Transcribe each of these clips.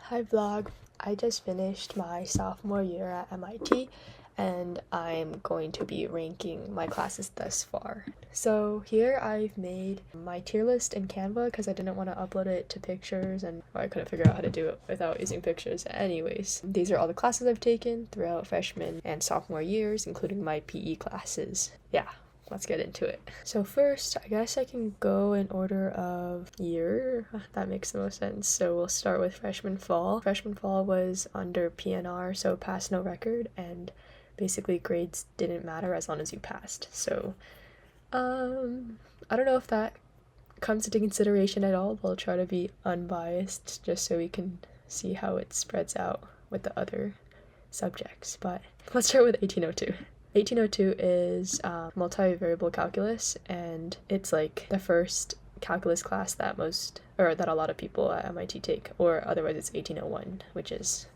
Hi vlog. I just finished my sophomore year at MIT and I'm going to be ranking my classes thus far. So here I've made my tier list in Canva because I didn't want to upload it to pictures and I couldn't figure out how to do it without using pictures. Anyways, these are all the classes I've taken throughout freshman and sophomore years, including my PE classes. Yeah. Let's get into it. So first, I guess I can go in order of year. That makes the most sense. So we'll start with freshman fall. Freshman fall was under PNR, so pass no record, and basically grades didn't matter as long as you passed. So, I don't know if that comes into consideration at all. We'll try to be unbiased just so we can see how it spreads out with the other subjects. But let's start with 1802. 1802 is multivariable calculus, and it's like the first calculus class that that a lot of people at MIT take, or otherwise it's 1801, which is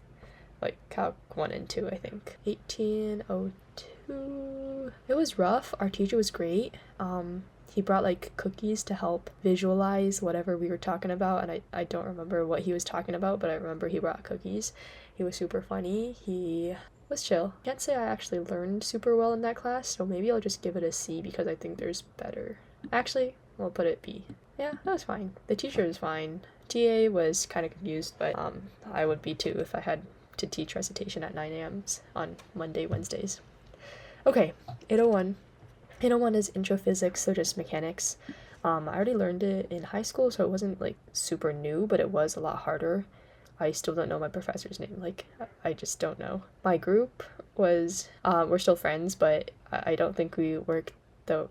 like Calc 1 and 2, I think. 1802, it was rough. Our teacher was great. He brought like cookies to help visualize whatever we were talking about, and I don't remember what he was talking about, but I remember he brought cookies. He was super funny. He was chill. Can't say I actually learned super well in that class, so maybe I'll just give it a C because I think there's better. Actually, we'll put it B. Yeah, that was fine. The teacher was fine. TA was kind of confused, but I would be too if I had to teach recitation at 9 a.m. on Monday, Wednesdays. Okay, 801. 801 is intro physics, so just mechanics. I already learned it in high school, so it wasn't like super new, but it was a lot harder. I still don't know my professor's name. Like, I just don't know. My group was, we're still friends, but I don't think we work the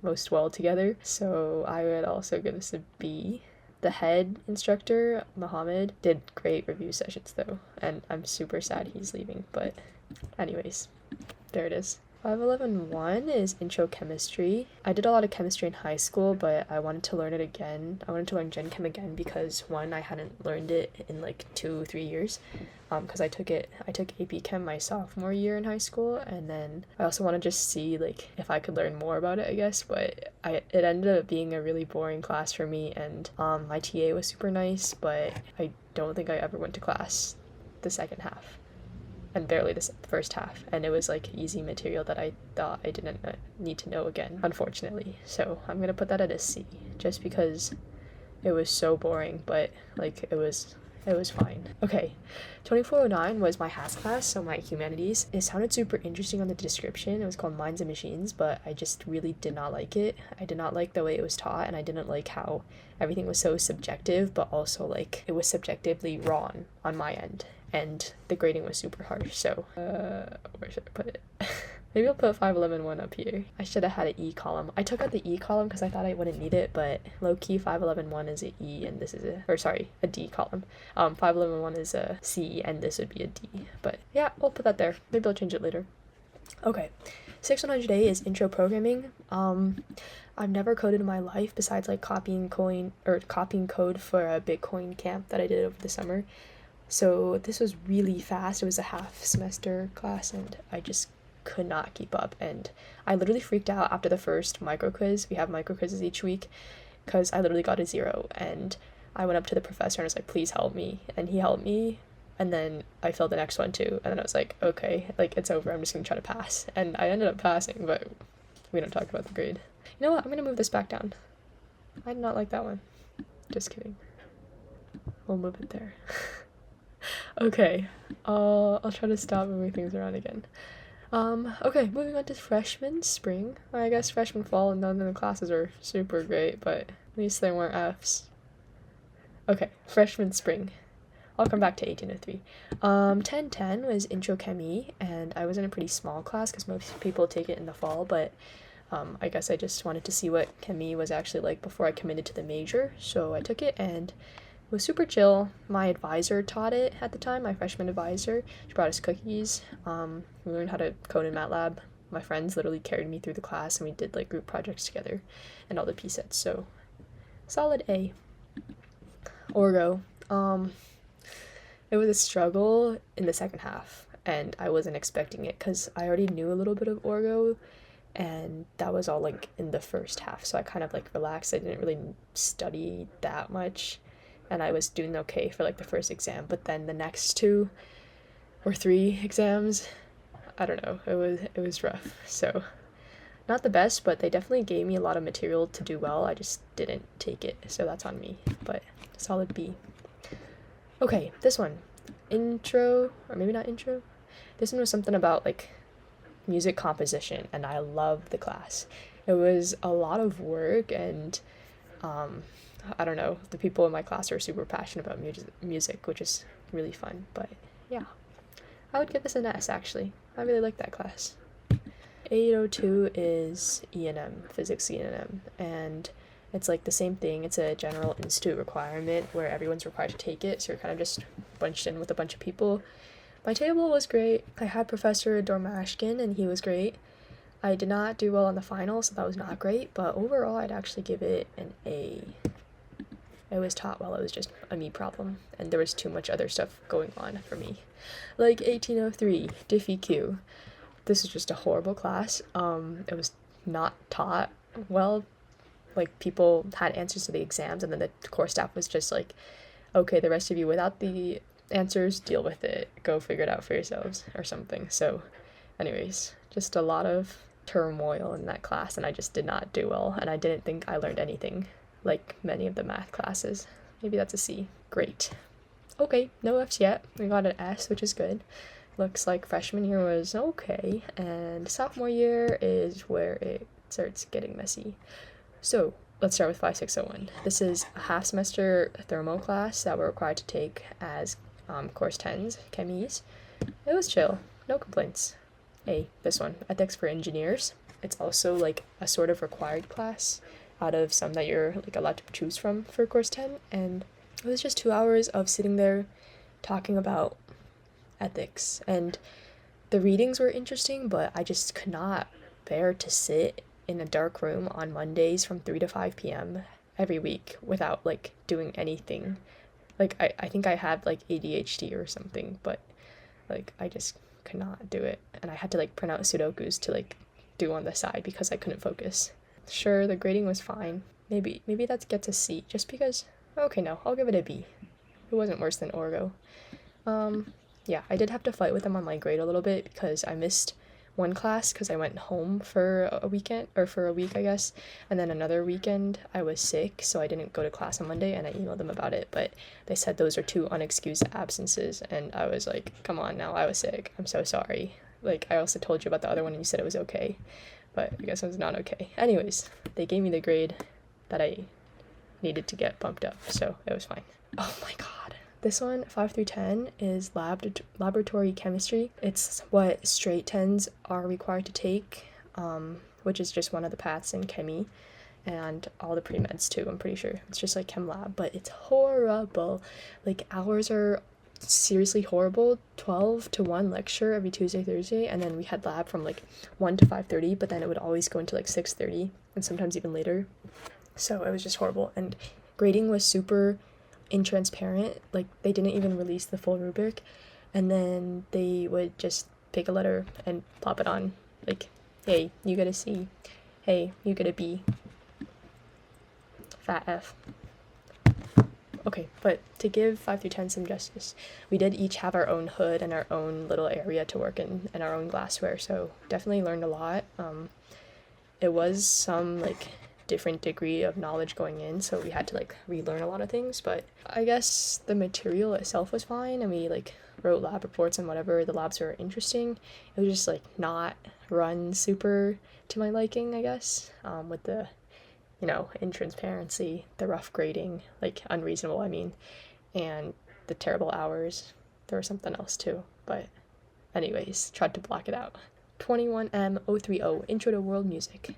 most well together. So I would also give this a B. The head instructor, Mohammed, did great review sessions though, and I'm super sad he's leaving. But anyways, there it is. 5111 is intro chemistry. I did a lot of chemistry in high school, but I wanted to learn it again. I wanted to learn Gen Chem again because one, I hadn't learned it in like 2-3 years. Because I took AP Chem my sophomore year in high school, and then I also want to just see like if I could learn more about it, I guess. But it ended up being a really boring class for me, and my TA was super nice, but I don't think I ever went to class the second half. And barely the first half, and it was like easy material that I thought I didn't need to know again, unfortunately. So I'm gonna put that at a C, just because it was so boring, but like it was fine. Okay, 2409 was my HAS class, so my humanities. It sounded super interesting on the description. It was called Minds and Machines, but I just really did not like it. I did not like the way it was taught, and I didn't like how everything was so subjective, but also like it was subjectively wrong on my end. And the grading was super harsh, so where should I put it? Maybe I'll put 5111 up here. I should have had an E column. I took out the E column because I thought I wouldn't need it, but low-key 5111 is an E and this is a D column. 5111 is a C and this would be a D. But yeah, we'll put that there. Maybe I'll change it later. Okay, 6100A is intro programming. I've never coded in my life besides like copying code for a Bitcoin camp that I did over the summer. So this was really fast. It was a half semester class and I just could not keep up, and I literally freaked out after the first micro quiz. We have micro quizzes each week because I literally got a 0, and I went up to the professor and was like, please help me, and he helped me, and then I failed the next one too, and then I was like, okay, like it's over, I'm just gonna try to pass, and I ended up passing, but we don't talk about the grade. You know what, I'm gonna move this back down. I did not like that one. Just kidding. We'll move it there. Okay, I'll try to stop moving things around again. Okay, moving on to freshman spring. I guess freshman fall and none of the classes are super great, but at least there weren't Fs. Okay, freshman spring. I'll come back to 1803. 1010 was intro chemie, and I was in a pretty small class because most people take it in the fall, but I guess I just wanted to see what chemie was actually like before I committed to the major, so I took it and it was super chill. My advisor taught it at the time, my freshman advisor. She brought us cookies. We learned how to code in MATLAB. My friends literally carried me through the class and we did like group projects together and all the P sets, so solid A. Orgo. It was a struggle in the second half and I wasn't expecting it because I already knew a little bit of Orgo and that was all like in the first half, so I kind of like relaxed. I didn't really study that much. and I was doing okay for like the first exam, but then the next 2 or 3 exams, I don't know, it was rough. So not the best, but they definitely gave me a lot of material to do well. I just didn't take it, so that's on me. But solid B. Okay, this one. Intro, or maybe not intro. This one was something about like music composition, and I loved the class. It was a lot of work, and I don't know, the people in my class are super passionate about music, which is really fun. But yeah, I would give this an S actually. I really like that class. 802 is E&M, physics E&M, and it's like the same thing. It's a general institute requirement where everyone's required to take it, so you're kind of just bunched in with a bunch of people. My table was great. I had Professor Dormashkin, and he was great. I did not do well on the final, so that was not great, but overall I'd actually give it an A. It was taught well, it was just a me problem, and there was too much other stuff going on for me. Like 1803, Diffie Q. This is just a horrible class. It was not taught well. Like, people had answers to the exams, and then the core staff was just like, okay, the rest of you without the answers, deal with it. Go figure it out for yourselves or something. So anyways, just a lot of turmoil in that class, and I just did not do well, and I didn't think I learned anything like many of the math classes. Maybe that's a C. Great. Okay, no F's yet. We got an S, which is good. Looks like freshman year was okay, and sophomore year is where it starts getting messy. So let's start with 5601. This is a half semester thermo class that we're required to take as course 10s, chemies. It was chill, no complaints. A, this one, ethics for engineers. It's also like a sort of required class out of some that you're like allowed to choose from for course 10, and it was just 2 hours of sitting there talking about ethics, and the readings were interesting, but I just could not bear to sit in a dark room on Mondays from 3 to 5 p.m. every week without like doing anything. Like, I think I had like ADHD or something, but like I just could not do it, and I had to like print out sudokus to like do on the side because I couldn't focus. Sure, the grading was fine. Maybe that gets a C just because. Okay, no, I'll give it a B. It wasn't worse than Orgo. Yeah, I did have to fight with them on my grade a little bit because I missed one class because I went home for a weekend, or for a week, I guess, and then another weekend I was sick, so I didn't go to class on Monday, and I emailed them about it, but they said those are 2 unexcused absences, and I was like, come on now, I was sick, I'm so sorry. Like, I also told you about the other one and you said it was okay, but I guess it was not okay. Anyways, they gave me the grade that I needed to get bumped up, so it was fine. Oh my god. This one, 5 through 10, is laboratory chemistry. It's what straight 10s are required to take, which is just one of the paths in chemi, and all the pre-meds too, I'm pretty sure. It's just like chem lab, but it's horrible. Like, hours are seriously horrible. 12 to 1 lecture every Tuesday, Thursday, and then we had lab from like 1 to 5:30, but then it would always go into like 6:30, and sometimes even later. So it was just horrible, and grading was super intransparent. Like, they didn't even release the full rubric, and then they would just pick a letter and plop it on, like, hey, you get a C, hey, you get a B, fat F. Okay, but to give 5 through 10 some justice, we did each have our own hood and our own little area to work in and our own glassware, so definitely learned a lot. It was some like different degree of knowledge going in, so we had to like relearn a lot of things, but I guess the material itself was fine, and we like wrote lab reports and whatever. The labs were interesting. It was just like not run super to my liking, I guess, with the, you know, intransparency, the rough grading, like unreasonable, I mean, and the terrible hours. There was something else too, but anyways, tried to block it out. 21M030, Intro to World Music.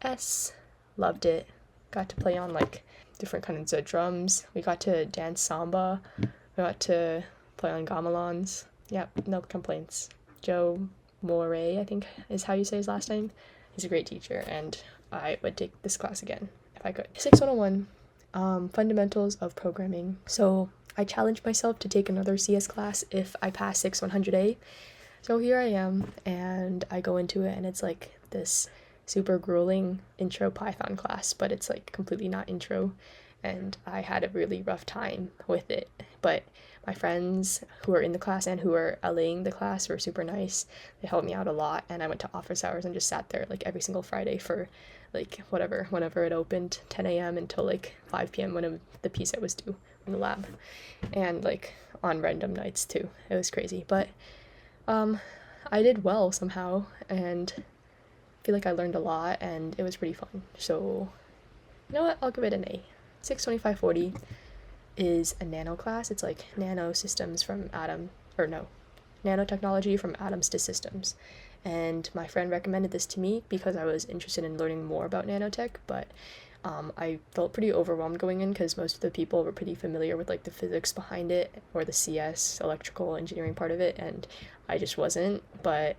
S. Loved it. Got to play on like different kinds of drums. We got to dance samba. We got to play on gamelons. Yep, no complaints. Joe Moray, I think is how you say his last name. He's a great teacher, and I would take this class again if I could. 6101, Fundamentals of Programming. So I challenged myself to take another CS class if I pass 6100A. So here I am, and I go into it, and it's like this super grueling intro Python class, but it's like completely not intro, and I had a really rough time with it. But my friends who were in the class and who were LAing the class were super nice. They helped me out a lot, and I went to office hours and just sat there like every single Friday for like whenever it opened, 10 a.m. until like 5 p.m. when the PSET was due in the lab, and like on random nights too. It was crazy, but I did well somehow, and I feel like I learned a lot, and it was pretty fun. So you know what? I'll give it an A. 62540 is a nano class. It's like nano systems from atom, or no, nanotechnology from atoms to systems. And my friend recommended this to me because I was interested in learning more about nanotech, but I felt pretty overwhelmed going in because most of the people were pretty familiar with like the physics behind it or the CS, electrical engineering part of it, and I just wasn't. But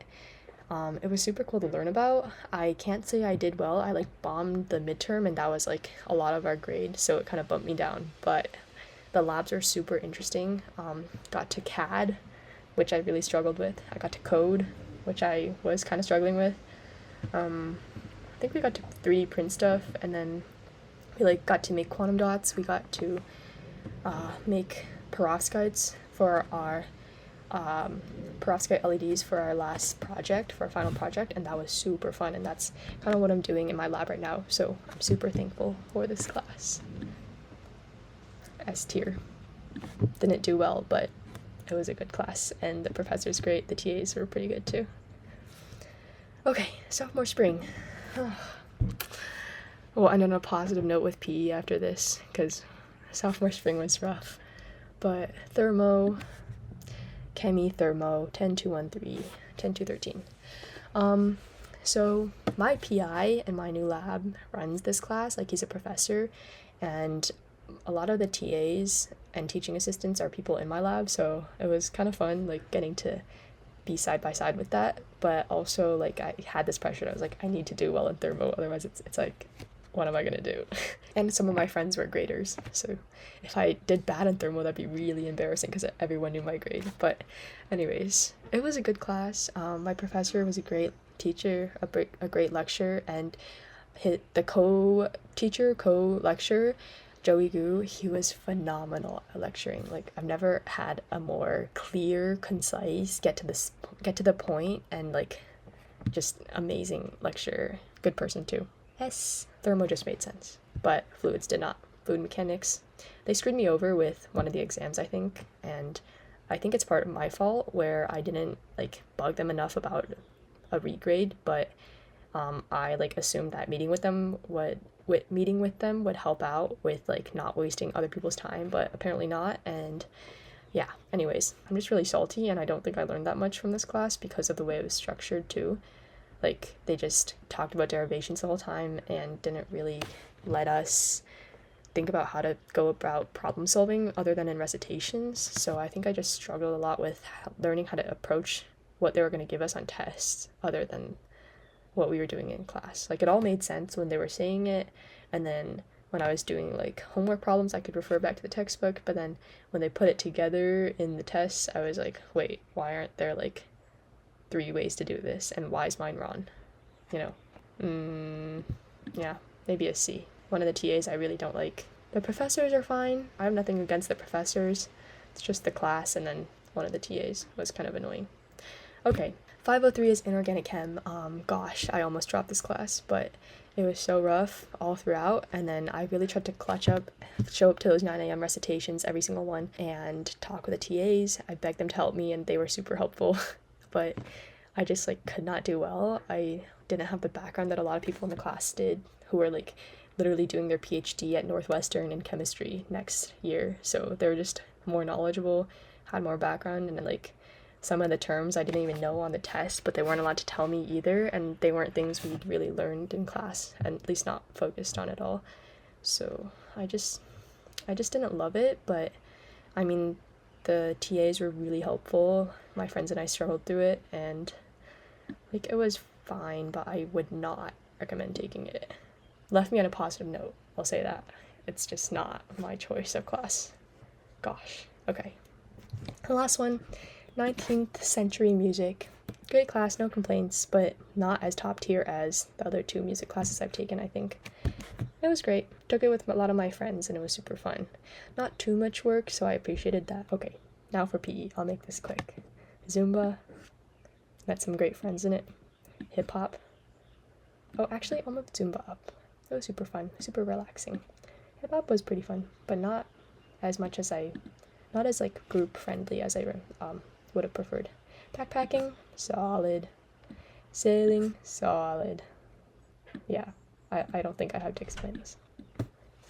it was super cool to learn about. I can't say I did well. I like bombed the midterm, and that was like a lot of our grade, so it kind of bumped me down. But the labs are super interesting. Got to CAD, which I really struggled with. I got to code, which I was kind of struggling with. I think we got to 3D print stuff, and then we like got to make quantum dots. We got to make perovskites for our perovskite LEDs for our last project, for our final project, and that was super fun, and that's kind of what I'm doing in my lab right now, so I'm super thankful for this class. S tier. Didn't do well, but it was a good class, and the professor's great, the TAs were pretty good too. Okay, sophomore spring. We'll end on a positive note with PE after this, because sophomore spring was rough. But thermo, chemi, thermo, 10213, 10213. So my PI in my new lab runs this class, like he's a professor, and a lot of the TAs and teaching assistants are people in my lab, so it was kind of fun, like getting to be side by side with that. But also like I had this pressure. I was like, I need to do well in thermo, otherwise it's like, what am I gonna do? And some of my friends were graders, so if I did bad in thermo, that'd be really embarrassing because everyone knew my grade. But anyways, it was a good class. My professor was a great teacher, a great lecturer, and the co-lecturer, Joey Gu, he was phenomenal at lecturing. Like I've never had a more clear, concise, get to the point, and like just amazing lecturer. Good person too. Yes, thermo just made sense, but fluids did not. Fluid mechanics, they screwed me over with one of the exams, I think, and I think it's part of my fault where I didn't like bug them enough about a regrade, but I like assumed that meeting with them would help out with like not wasting other people's time, but apparently not. And yeah, anyways, I'm just really salty, and I don't think I learned that much from this class because of the way it was structured too. Like they just talked about derivations the whole time and didn't really let us think about how to go about problem solving other than in recitations. So I think I just struggled a lot with learning how to approach what they were going to give us on tests other than what we were doing in class. Like it all made sense when they were saying it, and then when I was doing like homework problems I could refer back to the textbook, but then when they put it together in the tests I was like, wait, why aren't there like 3 ways to do this, and why is mine wrong? You know. Yeah, maybe a C. One of the TAs I really don't like. The professors are fine. I have nothing against the professors. It's just the class, and then one of the TAs was kind of annoying. Okay, 503 is inorganic chem. Gosh, I almost dropped this class, but it was so rough all throughout, and then I really tried to show up to those 9 a.m. recitations, every single one, and talk with the TAs. I begged them to help me, and they were super helpful, but I just like could not do well. I didn't have the background that a lot of people in the class did, who were like literally doing their PhD at Northwestern in chemistry next year, so they were just more knowledgeable, had more background, and like some of the terms I didn't even know on the test, but they weren't allowed to tell me either, and they weren't things we'd really learned in class, and at least not focused on at all. So I just didn't love it, but I mean the TAs were really helpful. My friends and I struggled through it, and like it was fine, but I would not recommend taking it. Left me on a positive note, I'll say that. It's just not my choice of class. Gosh. Okay. The last one, 19th century music. Great class, no complaints, but not as top tier as the other 2 music classes I've taken, I think. It was great. took it with a lot of my friends and it was super fun. Not too much work, so I appreciated that. Okay, now for PE. I'll make this quick. Zumba. Met some great friends in it. Hip hop. Oh, actually, I'll move Zumba up. It was super fun, super relaxing. Hip hop was pretty fun, but not as much as not as like group friendly as I would have preferred. Backpacking, solid. Sailing, solid. Yeah, I don't think I have to explain this.